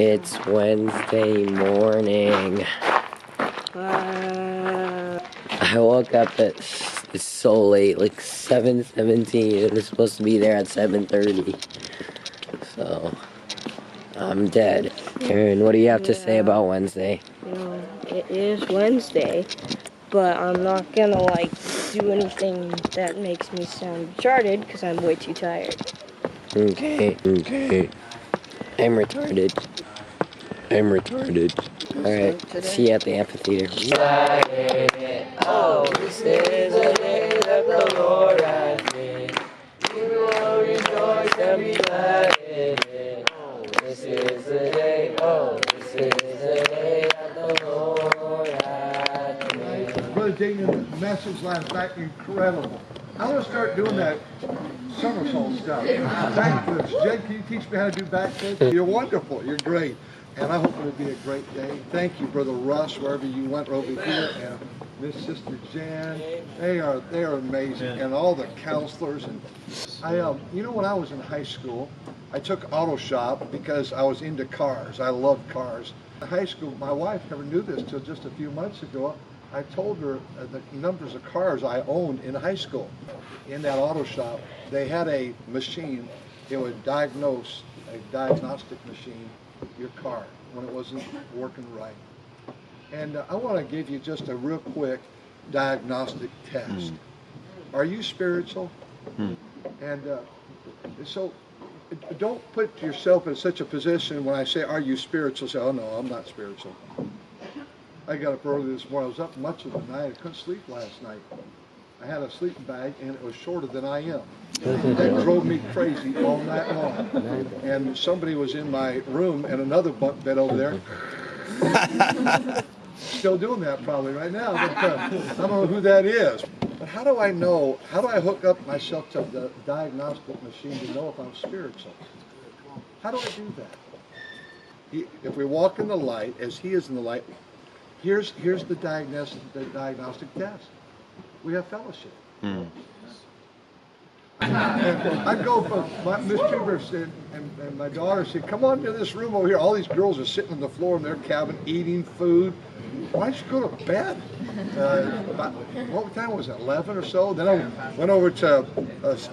It's Wednesday morning. I woke up at it's so late, like 7:17. It was supposed to be there at 7:30. So I'm dead. Aaron, what do you have to say about Wednesday? You know, it is Wednesday, but I'm not gonna like do anything that makes me sound retarded because I'm way too tired. Okay. I'm retarded. Alright, see you at the amphitheater. Oh, this is a day that the Lord has made. We will rejoice and be glad in it. Oh, this is the day, this is the day that the Lord has made. Brother Dignan, the message last night, incredible. I want to start doing that somersault stuff. Backflips. Jed, can you teach me how to do backflips? You're wonderful. You're great. And I hope it'll be a great day. Thank you, Brother Russ, wherever you went over here, and Miss Sister Jan. They are amazing, and all the counselors. And you know, when I was in high school, I took auto shop because I was into cars. I loved cars. In high school, my wife never knew this till just a few months ago. I told her the numbers of cars I owned in high school. In that auto shop, they had a machine. It would diagnose, a diagnostic machine, your car when it wasn't working right. And I want to give you just a real quick diagnostic test. Are you spiritual? And so don't put yourself in such a position when I say, are you spiritual? Say, oh no, I'm not spiritual. I got up early this morning. I was up much of the night. I couldn't sleep last night. I had a sleeping bag and it was shorter than I am. That drove me crazy all night long. And somebody was in my room and another bunk bed over there. Still doing that probably right now. But, I don't know who that is. But how do I know, how do I hook up myself to the diagnostic machine to know if I'm spiritual? How do I do that? If we walk in the light, as he is in the light, here's the diagnostic test. We have fellowship. I'd go for Miss Tuber and my daughter said, come on to this room over here. All these girls are sitting on the floor in their cabin eating food. Why don't you go to bed? What time was it, 11 or so? Then I went over to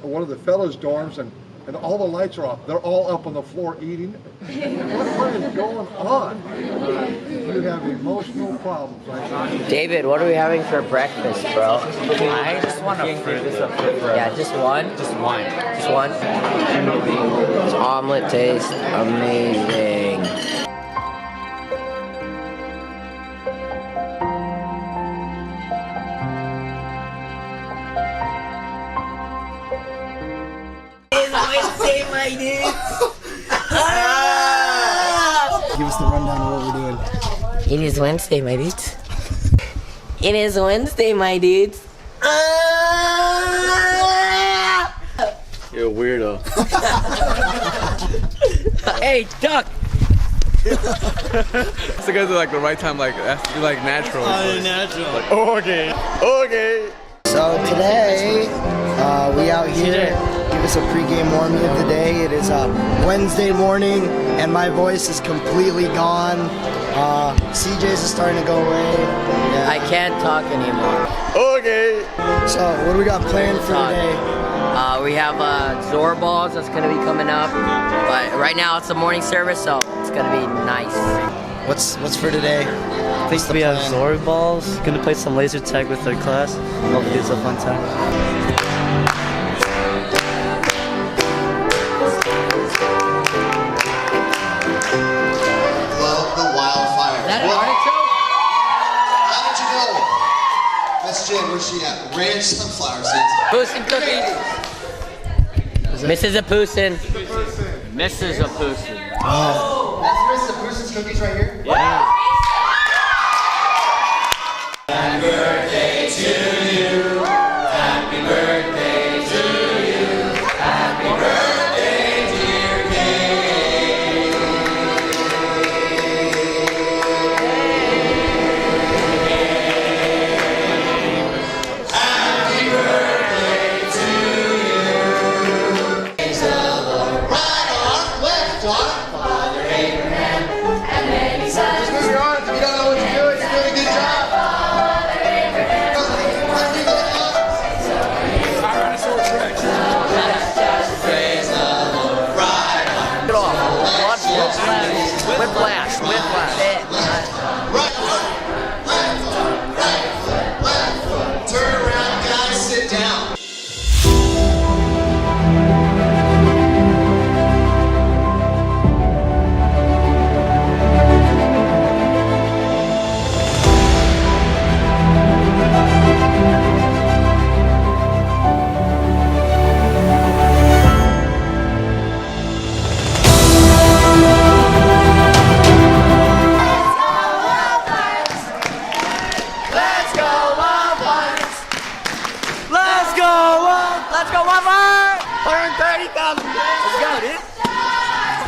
one of the fellows' dorms and all the lights are off. They're all up on the floor eating. What is going on? You have emotional problems right now. David, what are we having for breakfast, bro? I just want a fruit. Yeah, just one? Just one. Just one? This omelet tastes amazing. Give us the rundown of what we're doing. It is Wednesday, my dudes. It is Wednesday, my dudes. You're a weirdo. Hey, duck! So guys are like the right time, like has to be like natural. Natural. Like, okay. So today, we out here. Give us a pregame warming of the day. It is Wednesday morning, and my voice is completely gone. CJ's is starting to go away. Yeah. I can't talk anymore. Okay. So what do we got planned for today? We have Zor balls that's gonna be coming up, but right now it's the morning service, so it's gonna be nice. What's for today? I think we have Zora balls. Gonna play some laser tag with our class. Hopefully it's a fun time. Love the wildfire. Is that an artichoke? How did you know? Miss Jen, where's she at? Ranch sunflower seeds. Poussin cookies. Mrs. Apoosin. Mrs. Apoosin. Oh. That's Mrs. Bruce's cookies right here? Yeah. Happy birthday to you. Happy birthday to you. Happy birthday, dear Kate. Happy birthday to you. 30,000. Let's go, dude.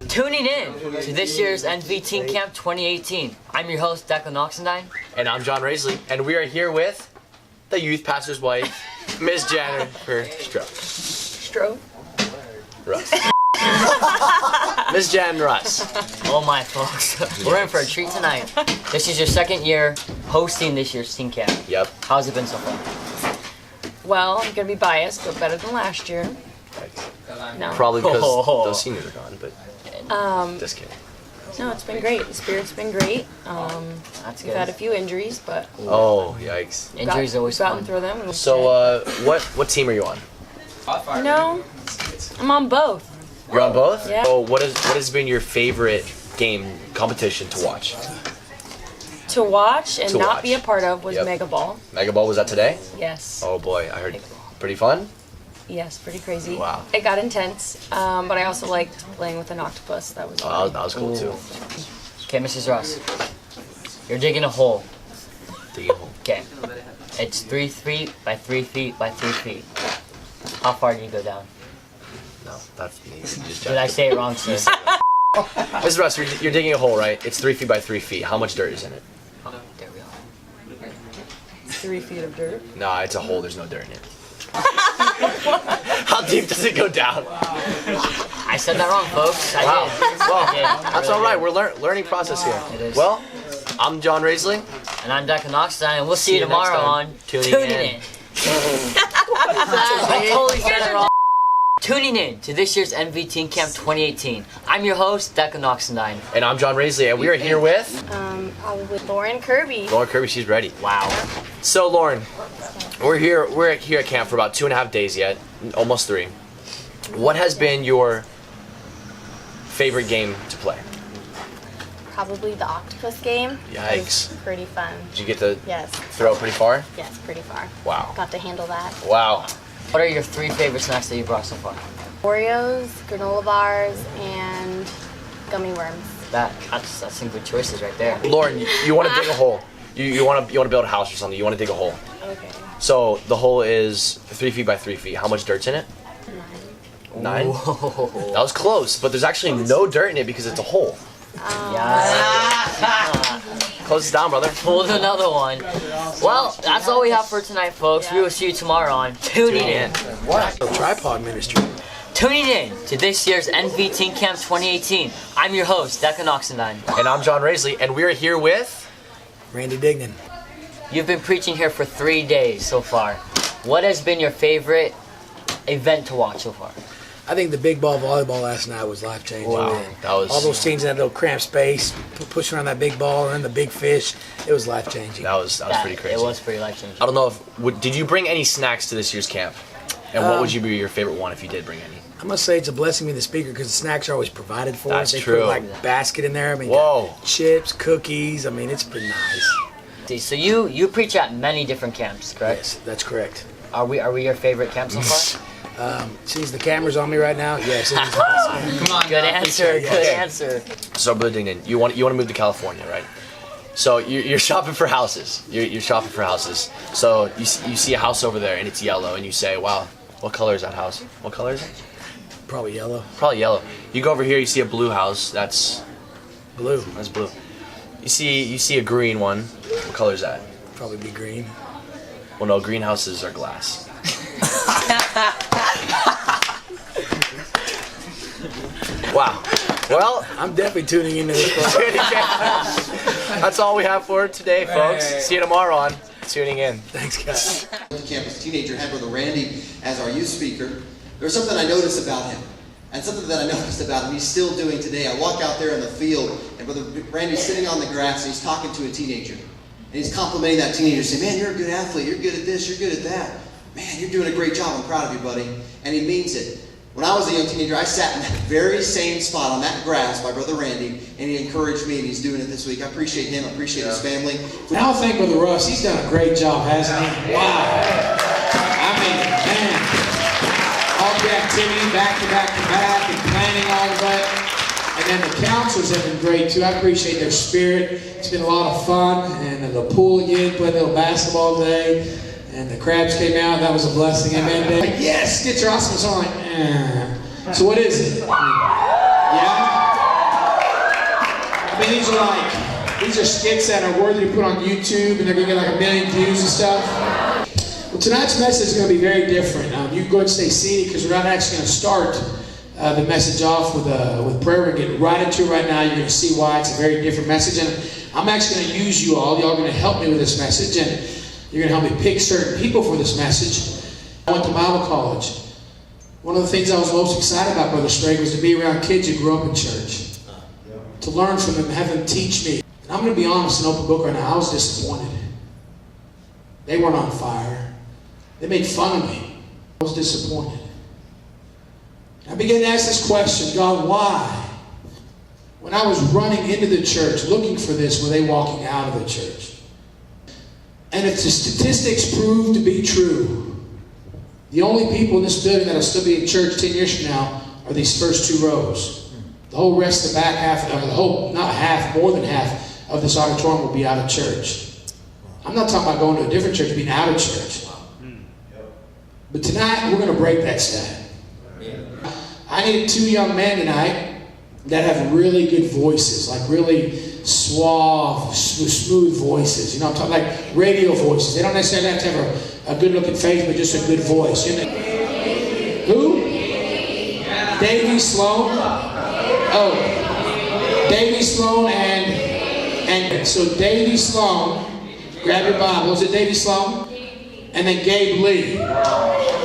Tuning in to this year's NV Teen Camp 2018. I'm your host, Declan Oxendine. And I'm John Raisley, and we are here with the youth pastor's wife, Miss Jennifer Stroke. Russ. Miss Jan Russ. Oh my folks, we're in for a treat tonight. This is your second year hosting this year's Teen Camp. Yep. How's it been so far? Well, I'm gonna be biased, but better than last year. No. Probably because those seniors are gone, but just kidding. No, it's been great. The spirit's been great. That's We've good. had a few injuries, but Oh, yikes. Injuries always gotten fun. through them. and So, what team are you on? you know, I'm on both. You're on both? Yeah. So, what has been your favorite game competition to watch? To watch and To not watch. be a part of was Yep. Mega Ball. Mega Ball, was that today? Yes. Oh boy, I heard. Pretty fun? Yes, pretty crazy. Wow. It got intense, but I also liked playing with an octopus. That was Oh, that was cool too. Okay, Mrs. Ross, you're digging a hole. Dig a hole. Okay, it's 3 feet by 3 feet by 3 feet. How far do you go down? No, that's me. Did I say it wrong, sir? Mrs. Russ, you're digging a hole, right? It's 3 feet by 3 feet. How much dirt is in it? There we go. 3 feet of dirt. No, it's a hole. There's no dirt in it. How deep does it go down? I said that wrong, folks. I Wow. did. Well, I did. I that's really all right. did. We're learning process here. It is. Well, I'm John Raisley. And I'm Declan Oxendine, and we'll see you you next tomorrow time. on Tuning In. I totally said it wrong. Tuning in to this year's NV Teen Camp 2018. I'm your host, Declan Oxendine. And I'm John Raisley, and we are here with Probably Lauren Kirby. Lauren Kirby. She's ready. Wow. So, Lauren, we're here at camp for about 2.5 days yet, almost 3. What has been your favorite game to play? Probably the octopus game. Yikes. It was pretty fun. Did you get to Yes, throw it pretty far? yes, pretty far. Wow. Got to handle that. Wow. What are your 3 favorite snacks that you brought so far? Oreos, granola bars, and gummy worms. That's some good choices right there. Lauren, you want to dig a hole. You want to build a house or something. You want to dig a hole. Okay. So the hole is 3 feet by 3 feet. How much dirt's in it? 9? Whoa. That was close, but there's actually no dirt in it because it's a hole. Yeah. Close it down, brother. Pulled another one. Well, that's all we have for tonight, folks. We will see you tomorrow on Tuning In. What? Tripod ministry. Tuning in to this year's NV Teen Camp 2018. I'm your host, Declan Oxendine. And I'm John Raisley, and we are here with Randy Dignan. You've been preaching here for 3 days so far. What has been your favorite event to watch so far? I think the big ball volleyball last night was life changing. Wow, that was all those teams in that little cramped space, pushing around that big ball and then the big fish. It was life changing. that was pretty crazy. It was pretty life-changing. I don't know if did you bring any snacks to this year's camp, and what would you be your favorite one if you did bring any? I must say it's a blessing being the speaker because the snacks are always provided for That's us. They true. put like basket in there. I mean, Whoa. chips, cookies. I mean, it's been nice. So you preach at many different camps, correct? Yes, that's correct. Are we your favorite camp so far? Since the camera's on me right now, yes. It is. Come on, good answer. Good answer. So, Bro Dignan, you want to move to California, right? So you're shopping for houses. You're shopping for houses. So you see a house over there and it's yellow, and you say, "Wow, what color is that house? What color is it?" Probably yellow. Probably yellow. You go over here, you see a blue house. That's blue. That's blue. You see a green one. What color is that? Probably be green. Well, no, greenhouses are glass. Wow. Well, I'm definitely tuning into this. That's all we have for today, folks. See you tomorrow on Tuning In. Thanks, guys. Campus teenager had Brother Randy as our youth speaker. There was something I noticed about him, and something that I noticed about him he's still doing today. I walk out there in the field, and Brother Randy's sitting on the grass, and he's talking to a teenager. And he's complimenting that teenager, saying, "Man, you're a good athlete. You're good at this. You're good at that. Man, you're doing a great job. I'm proud of you, buddy." And he means it. When I was a young teenager, I sat in that very same spot on that grass by Brother Randy, and he encouraged me, and he's doing it this week. I appreciate him. I appreciate his family. Now I think Brother Russ, he's done a great job, hasn't he? Wow. I mean, man, all the activity, back to back to back, and planning all of that. And then the counselors have been great too. I appreciate their spirit. It's been a lot of fun. And the pool again, played a little basketball today. And the crabs came out. That was a blessing. Amen. Like, yes, get your awesome song. Like, So what is it? Yeah? I mean, these are skits that are worthy to put on YouTube, and they're going to get like 1 million views and stuff. Well, tonight's message is going to be very different. You can go ahead and stay seated because we're not actually going to start the message off with prayer. We're getting right into it right now. You're going to see why it's a very different message. And I'm actually going to use you all. Y'all are going to help me with this message. And you're going to help me pick certain people for this message. I went to Bible college. One of the things I was most excited about, Brother Sprague, was to be around kids who grew up in church. To learn from them, have them teach me. And I'm going to be honest and open book right now. I was disappointed. They weren't on fire. They made fun of me. I was disappointed. I began to ask this question, God, why? When I was running into the church, looking for this, were they walking out of the church? And if the statistics prove to be true, the only people in this building that will still be in church 10 years from now are these first 2 rows. The whole rest of the back half, or the whole, not half, more than half of this auditorium will be out of church. I'm not talking about going to a different church, being out of church. But tonight, we're going to break that stat. I need 2 young men tonight that have really good voices, like really suave, smooth voices. You know, I'm talking like radio voices. They don't necessarily have to have a good-looking face, but just a good voice. You know? Who? Davy Sloan. Oh, Davy Sloan and so Davy Sloan. Grab your Bible. Is it Davy Sloan? And then Gabe Lee. All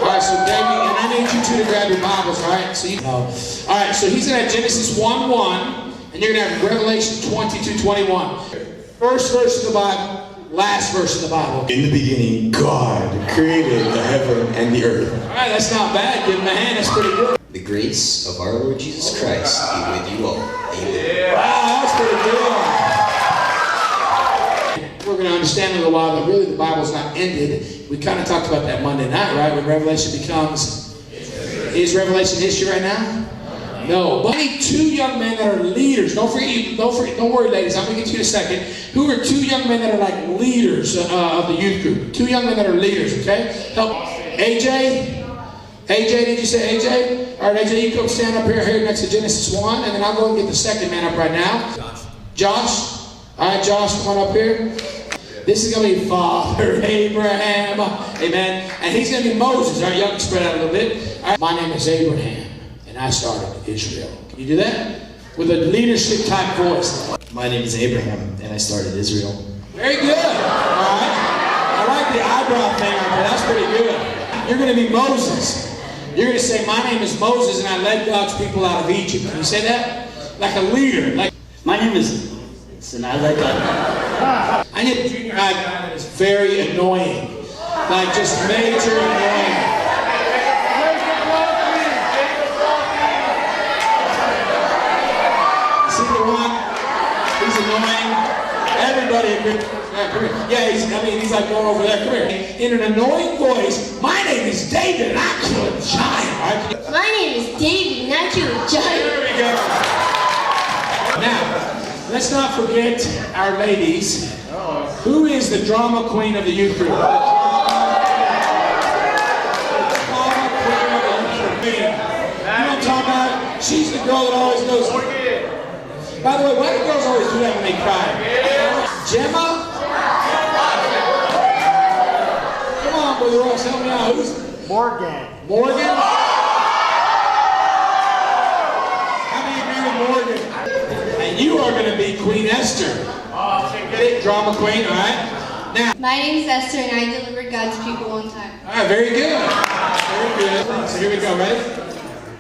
right, so Davy, and I need you 2 to grab your Bibles, right? So you know. All right, so he's gonna have Genesis 1:1, and you're gonna have Revelation 22:21. First verse of the Bible. Last verse of the Bible. In the beginning, God created the heaven and the earth. All right, that's not bad. Give him a hand. That's pretty good. The grace of our Lord Jesus Christ be with you all. Amen. Wow, that's pretty good. We're going to understand in a little while that really the Bible's not ended. We kind of talked about that Monday night, right? When Revelation becomes... Is Revelation history right now? No, but I need 2 young men that are leaders. Don't worry, ladies. I'm going to get to you in a second. Who are 2 young men that are like leaders of the youth group? 2 young men that are leaders, okay? Help. AJ? AJ, did you say AJ? All right, AJ, you come stand up here next to Genesis 1, and then I'll go and get the second man up right now. Josh? All right, Josh, come on up here. This is going to be Father Abraham. Amen. And he's going to be Moses. All right, y'all can spread out a little bit. All right. My name is Abraham. And I started Israel. Can you do that? With a leadership type voice. My name is Abraham, and I started Israel. Very good. All right. I like the eyebrow thing on there. That's pretty good. You're going to be Moses. You're going to say, my name is Moses, and I led God's people out of Egypt. Can you say that? Like a leader. Like my name is Moses, and I led God. I need a junior high guy that is very annoying. Like just major annoying. He's annoying. Everybody agrees. right, come here. Yeah, he's like going over there. Come here. In an annoying voice, my name is David and I kill a giant. Right? My name is David and I kill a giant. There we go. Now, let's not forget our ladies. Who is the drama queen of the youth group? She's the girl that always goes. By the way, why do girls always do that when they cry? Gemma? Come on, Brother Ross, help me out. Who's Morgan. Morgan? How many agree with Morgan? And you are going to be Queen Esther. Get it? Drama queen, all right? Now. My name is Esther and I delivered God's people one time. All right, very good. Very good. So here we go, ready?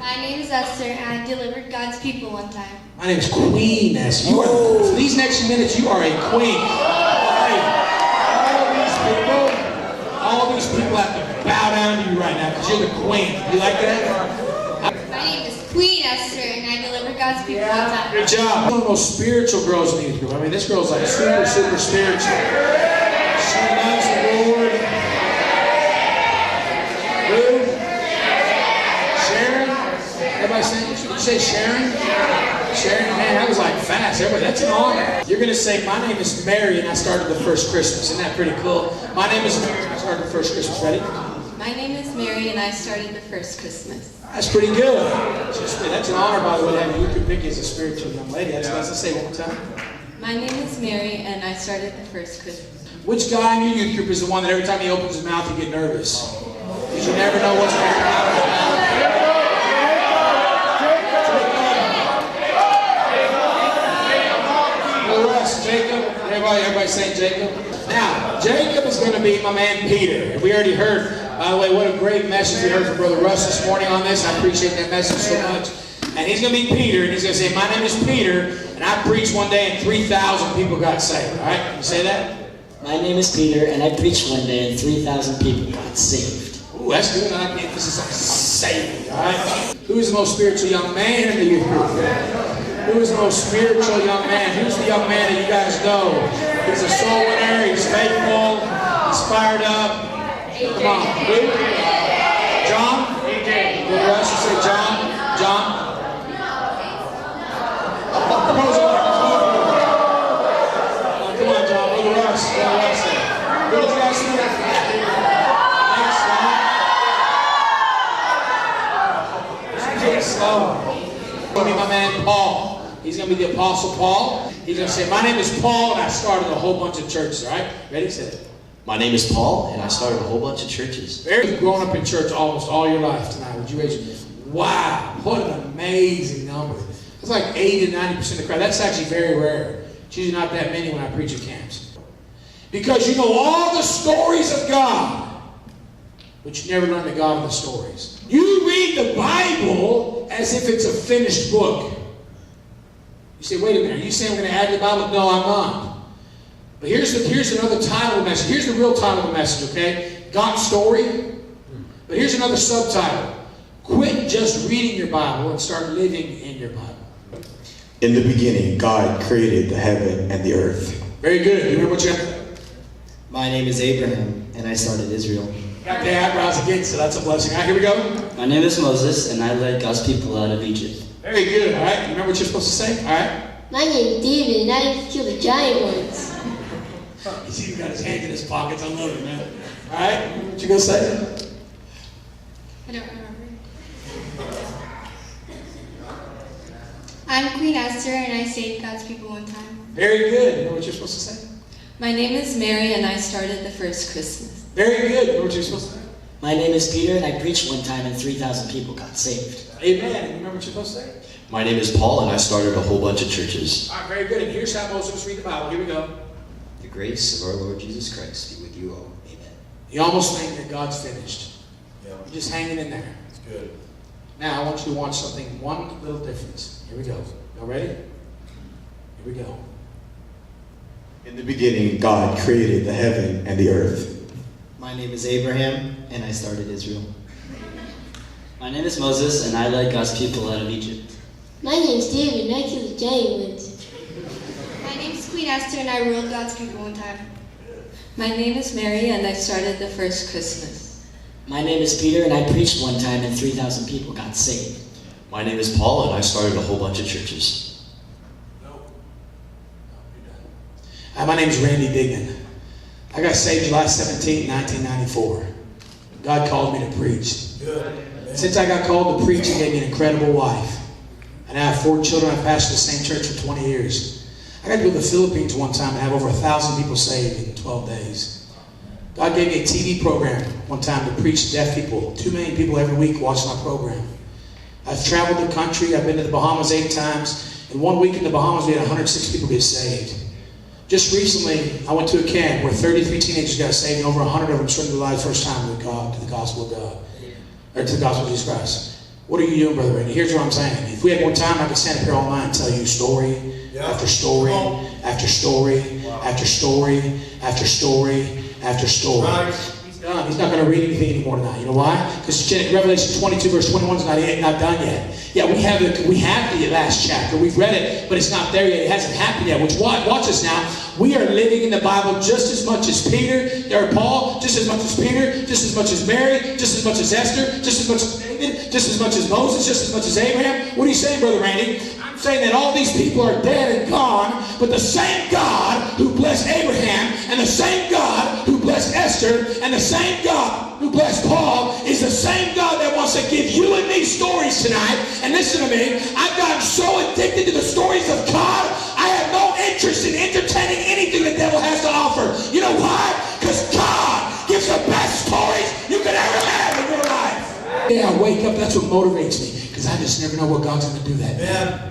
My name is Esther and I delivered God's people one time. My name is Queen Esther. You are, for these next few minutes, you are a queen. Hey, all these people have to bow down to you right now because you're the queen. You like that? My name is Queen Esther and I delivered God's people one time. Good job. One of the most spiritual girls in the youth group. I mean, this girl's like super, super spiritual. She loves the Lord. Ruth. Sharon. Everybody say, did you say Sharon? Sharon, man, that was like fast. Everybody, that's an honor. You're going to say, my name is Mary and I started the first Christmas. Isn't that pretty cool? My name is Mary and I started the first Christmas. Ready? My name is Mary and I started the first Christmas. That's pretty good. That's an honor, by the way, to have you could pick as a spiritual young lady. That's nice to say one more time. My name is Mary and I started the first Christmas. Which guy in your youth group is the one that every time he opens his mouth, you get nervous? Because you never know what's going to come out of his mouth. Jacob. Everybody saying Jacob. Now, Jacob is going to be my man Peter. We already heard, by the way, what a great message we heard from Brother Russ this morning on this. I appreciate that message so much. And he's going to be Peter, and he's going to say, my name is Peter, and I preached one day and 3,000 people got saved. All right? You say that? My name is Peter, and I preached one day and 3,000 people got saved. Ooh, that's good. I like the emphasis on saved. All right? Who is the most spiritual young man in the youth group? Who is the most spiritual young man? Who's the young man that you guys know? He's a soul winner, he's faithful, he's fired up. Come on. Who? John? Brother Russ, you say John? John? Come on, John. Brother Russ. Brother Russ. Who did you guys see? Thanks, slow. Going to be my man Paul. He's going to be the Apostle Paul. He's going to say, my name is Paul, and I started a whole bunch of churches. All right? Ready? Say it. My name is Paul, and I started a whole bunch of churches. You've grown up in church almost all your life tonight. Would you raise your hand? Wow, what an amazing number. It's like 80 to 90% of the crowd. That's actually very rare. It's usually not that many when I preach at camps. Because you know all the stories of God, but you never learn the God of the stories. You read the Bible as if it's a finished book. You say, wait a minute, are you saying we're going to add to the Bible? No, I'm not. But here's another title of the message. Here's the real title of the message, okay? God's story. But here's another subtitle. Quit just reading your Bible and start living in your Bible. In the beginning, God created the heaven and the earth. Very good. You remember what you got? My name is Abraham, and I started Israel. Got the eyebrows again, so that's a blessing. All right, here we go. My name is Moses, and I led God's people out of Egypt. Very good, all right? You remember what you're supposed to say? All right? My name is David and I used to kill the giant ones. You see, he got his hands in his pockets. I love it, man. All right? What you going to say? I don't remember. I'm Queen Esther and I saved God's people one time. Very good. You know what you're supposed to say? My name is Mary and I started the first Christmas. Very good. You know what you're supposed to say? My name is Peter, and I preached one time and 3,000 people got saved. Amen. You remember what you're supposed to say? My name is Paul, and I started a whole bunch of churches. All right, very good. And here's how most of us read the Bible. Here we go. The grace of our Lord Jesus Christ be with you all. Amen. You almost think that God's finished. Yeah. You're just hanging in there. It's good. Now I want you to watch something, one little difference. Here we go. Y'all ready? Here we go. In the beginning, God created the heaven and the earth. My name is Abraham, and I started Israel. My name is Moses, and I led God's people out of Egypt. My name is David and I killed the giant ones. My name is Queen Esther and I ruled God's people one time. My name is Mary, and I started the first Christmas. My name is Peter, and I preached one time and 3,000 people got saved. My name is Paul, and I started a whole bunch of churches. My name is Randy Dignan. I got saved July 17, 1994. God called me to preach. Since I got called to preach, He gave me an incredible wife. And I have 4 children. I've pastored the same church for 20 years. I got to go to the Philippines one time and have over 1,000 people saved in 12 days. God gave me a TV program one time to preach to deaf people. 2 million people every week watch my program. I've traveled the country. I've been to the Bahamas 8 times. In 1 week in the Bahamas, we had 106 people get saved. Just recently, I went to a camp where 33 teenagers got saved, and over 100 of them surrendered their lives first time to God, to the gospel of God, or to the gospel of Jesus Christ. What are you doing, Brother Randy? Here's what I'm saying. If we had more time, I could stand up here all night and tell you story after story after story after story after story after story. He's done. He's not going to read anything anymore tonight. You know why? Because Revelation 22 verse 21 is not done yet. Yeah, we have the last chapter. We've read it, but it's not there yet. It hasn't happened yet. Watch us now. We are living in the Bible just as much as Peter, or Paul, just as much as Peter, just as much as Mary, just as much as Esther, just as much as David, just as much as Moses, just as much as Abraham. What are you saying, Brother Randy? I'm saying that all these people are dead and gone, but the same God who blessed Abraham, and the same God who blessed Esther, and the same God who blessed Paul is the same God that wants to give you and me stories tonight. And listen to me, I've gotten so addicted to the stories of God, I have no interest in entertaining anything the devil has to offer. You know why? Because God gives the best stories you could ever have in your life. Yeah, I wake up, that's what motivates me, because I just never know what God's going to do that day.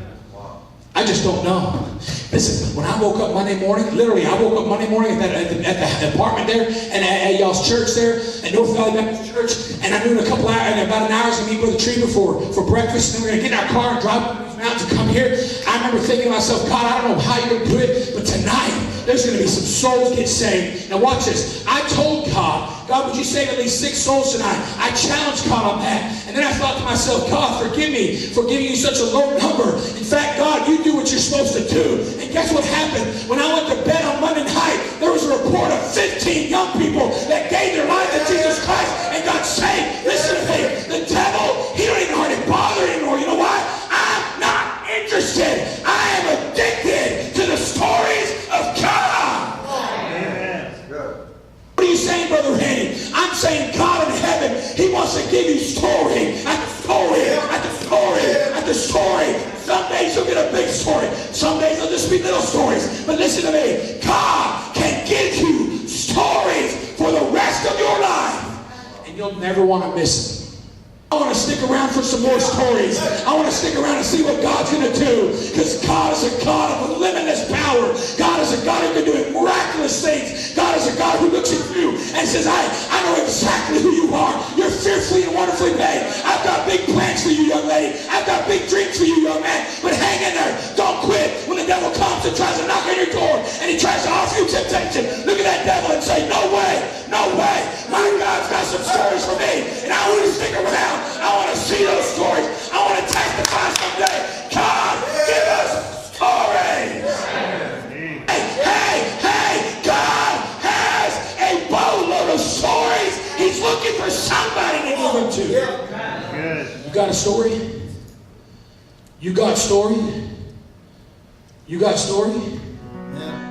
I just don't know. Listen, when I woke up Monday morning, literally, I woke up Monday morning at the apartment there, and at y'all's church there, at North Valley Baptist Church, and I knew in about an hour I was going to meet Brother Treva for breakfast, and then we're going to get in our car and drive up these mountains and come here. I remember thinking to myself, God, I don't know how you're going to do it, but tonight, there's going to be some souls get saved. Now watch this. I told God, would you save at least 6 souls tonight? I challenged God on that. And then I thought to myself, God, forgive me for giving you such a low number. In fact, God, you do what you're supposed to do. And guess what happened? When I went to bed on Monday night, there was a report of 15 young people that gave their life to Jesus Christ and got saved. Listen to me. The devil, he don't even hardly bother anymore. You know why? I'm not interested. I am addicted to the stories of God. What are you saying, Brother Randy? I'm saying God in heaven, He wants to give you story after story after story after story. Some days you'll get a big story. Some days they'll just be little stories. But listen to me. God can give you stories for the rest of your life. And you'll never want to miss it. I want to stick around for some more stories. I want to stick around and see what God's going to do. Because God is a God of limitless power. God is a God who can do miraculous things. God is a God who looks at you and says, I know exactly who you are. You're fearfully and wonderfully made. I've got big plans for you, young lady. I've got big dreams for you, young man. But hang in there. Don't quit. When the devil comes and tries to knock on your door and he tries to offer you temptation, look at that devil and say, no way, no way. My God's got some stories for me. And I want to stick around. I want to see those stories. I want to testify someday. God, give us stories. Hey, God has a boatload of stories. He's looking for somebody to give them to. You got a story? You got story? You got story? Yeah.